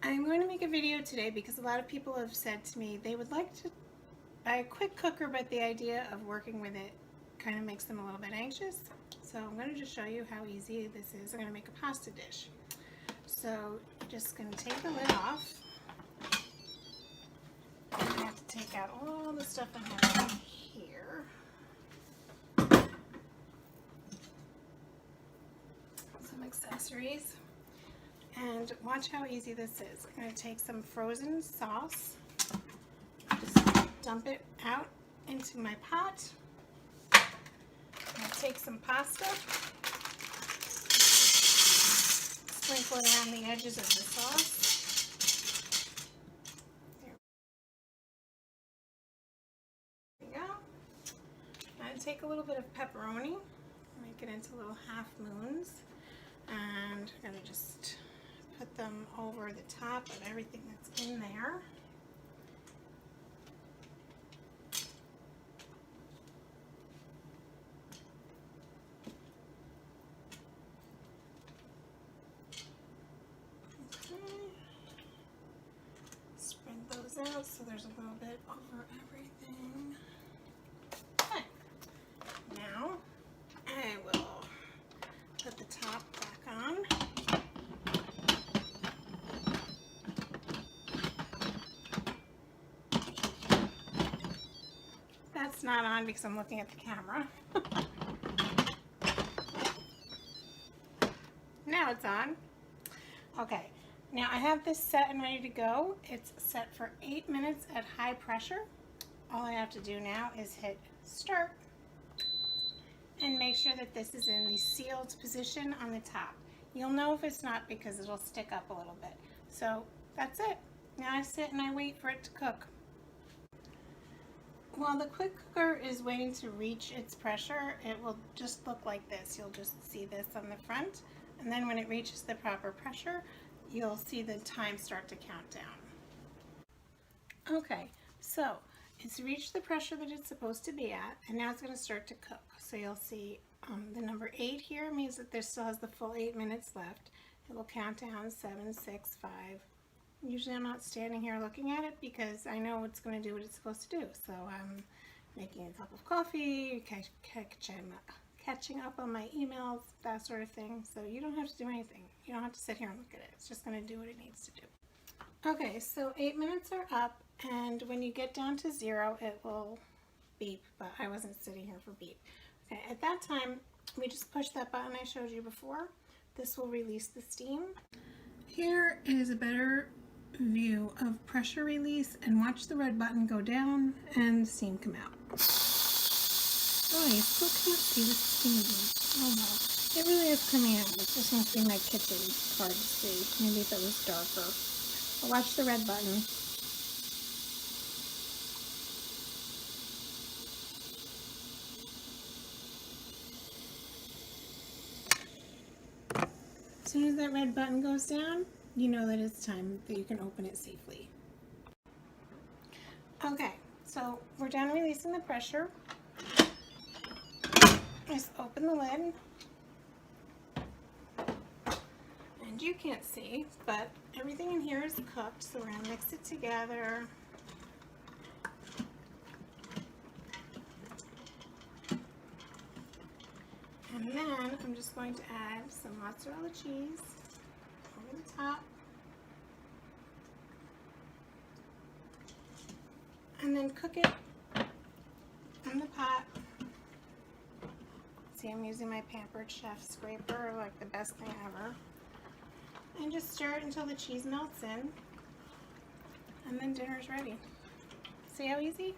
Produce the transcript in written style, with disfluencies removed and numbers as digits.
I'm going to make a video today because a lot of people have said to me they would like to buy a quick cooker, but the idea of working with it kind of makes them a little bit anxious. So I'm going to just show you how easy this is. I'm going to make a pasta dish. So you're just going to take the lid off. I have to take out all the stuff I have in here. Some accessories. And watch how easy this is. I'm going to take some frozen sauce, just dump it out into my pot. I'll take some pasta, sprinkle it around the edges of the sauce. There we go. I'll take a little bit of pepperoni, make it into little half moons, and I'm going to just put them over the top of everything that's in there. Okay. Spread those out so there's a little bit over everything. Okay. Now I will put the top back on. That's not on because I'm looking at the camera. Now it's on. Okay, now I have this set and ready to go. It's set for 8 minutes at high pressure. All I have to do now is hit start and make sure that this is in the sealed position on the top. You'll know if it's not because it'll stick up a little bit. So that's it. Now I sit and I wait for it to cook. While the quick cooker is waiting to reach its pressure, it will just look like this. You'll just see this on the front, and then when it reaches the proper pressure, you'll see the time start to count down. Okay, so it's reached the pressure that it's supposed to be at, and now it's going to start to cook. So you'll see the number 8 here means that there still has the full 8 minutes left. It will count down 7, 6, 5. Usually I'm not standing here looking at it because I know it's going to do what it's supposed to do. So I'm making a cup of coffee, catching up on my emails, that sort of thing. So you don't have to do anything. You don't have to sit here and look at it. It's just going to do what it needs to do. Okay, so 8 minutes are up, and when you get down to 0, it will beep, but I wasn't sitting here for beep. Okay, at that time, we just push that button I showed you before. This will release the steam. Here is a better view of pressure release, and watch the red button go down and the steam come out. Oh, you still can't see the steam. Oh well, it really is coming out. It just must be my kitchen. It's hard to see. Maybe if it was darker. But watch the red button. As soon as that red button goes down, you know that it's time that you can open it safely. Okay, so we're done releasing the pressure. Just open the lid. And you can't see, but everything in here is cooked, so we're going to mix it together. And then I'm just going to add some mozzarella cheese over the top. And then cook it in the pot. See, I'm using my Pampered Chef scraper, like the best thing ever. And just stir it until the cheese melts in. And then dinner's ready. See how easy?